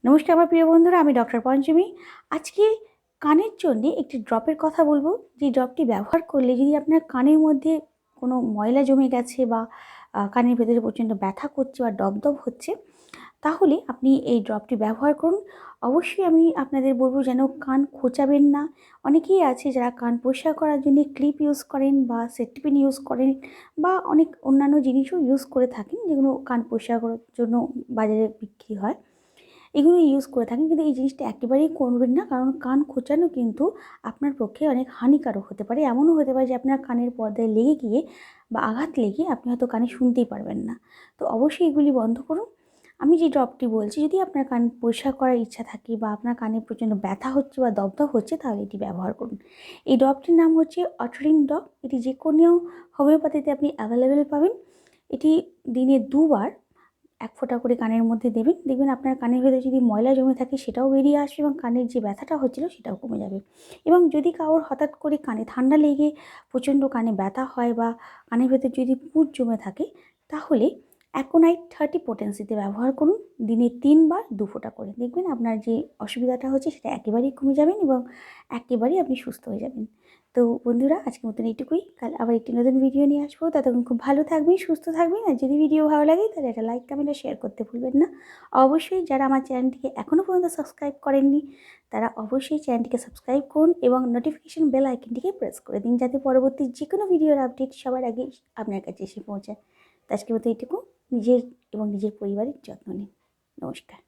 নমস্কার আমার প্রিয় বন্ধুরা, আমি ডক্টর পঞ্চমী। আজকে কানের জন্য একটি ড্রপের কথা বলবো, যে ড্রপটি ব্যবহার করলে যদি আপনার কানের মধ্যে কোনো ময়লা জমে গেছে বা কানের ভেতরে প্রচণ্ড ব্যথা করছে বা দপদপ হচ্ছে, তাহলে আপনি এই ড্রপটি ব্যবহার করুন। অবশ্যই আমি আপনাদের বলবো যেন কান খোঁচাবেন না। অনেকেই আছে যারা কান পরিষ্কার করার জন্য ক্লিপ ইউজ করেন বা সেটপিন ইউজ করেন বা অনেক অন্যান্য জিনিসও ইউজ করে থাকেন, যেগুলো কান পরিষ্কার করার জন্য বাজারে বিক্রি হয়, এগুলো ইউজ করে থাকেন। কিন্তু এই জিনিসটা একেবারেই করবেন না, কারণ কান খোঁচানো কিন্তু আপনার পক্ষে অনেক হানিকারক হতে পারে। এমনও হতে পারে যে আপনার কানের পর্দায় লেগে গিয়ে বা আঘাত লেগে আপনি হয়তো কানে শুনতেই পারবেন না। তো অবশ্যই এগুলি বন্ধ করুন। আমি যে ড্রপটি বলছি, যদি আপনার কান পরিষ্কার করার ইচ্ছা থাকে বা আপনার কানে প্রচণ্ড ব্যথা হচ্ছে বা দপদপ হচ্ছে, তাহলে এটি ব্যবহার করুন। এই ড্রপটির নাম হচ্ছে অটরিং ড্রপ। এটি যে কোনো হোমিওপ্যাথিতে আপনি অ্যাভেলেবেল পাবেন। এটি দিনে 2 বার 1 ফোঁটা করে কানের মধ্যে দেবেন। দেখবেন আপনার কানের ভেতরে যদি ময়লা জমে থাকে সেটাও বেরিয়ে আসবে এবং কানের যে ব্যথাটা হচ্ছিল সেটাও কমে যাবে। এবং যদি কারোর হঠাৎ করে কানে ঠান্ডা লেগে প্রচণ্ড কানে ব্যথা হয় বা কানের ভেতর যদি পুঁজ জমে থাকে, তাহলে অ্যাকোনাইট 30 পোটেন্সিতে ব্যবহার করুন। দিনে 3 বার 2 ফোঁটা করে। দেখবেন আপনার যে অসুবিধাটা হচ্ছে সেটা একেবারেই কমে যাবেন এবং একেবারেই আপনি সুস্থ হয়ে যাবেন। তো বন্ধুরা, আজকের মতন এইটুকুই। কাল আবার একটি নতুন ভিডিও নিয়ে আসবো। ততক্ষণ খুব ভালো থাকবেন, সুস্থ থাকবেন। আর যদি ভিডিও ভালো লাগে তাহলে একটা লাইক, কমেন্ট আর শেয়ার করতে ভুলবেন না। অবশ্যই যারা আমার চ্যানেলটিকে এখনও পর্যন্ত সাবস্ক্রাইব করেননি, তারা অবশ্যই চ্যানেলটিকে সাবস্ক্রাইব করুন এবং নোটিফিকেশন বেল আইকনটিকে প্রেস করে দিন, যাতে পরবর্তী যে কোনো ভিডিওর আপডেট সবার আগে আপনার কাছে এসে পৌঁছায়। তো আজকের মতো এইটুকু। নিজের এবং নিজের পরিবারের যত্ন নিন। নমস্কার।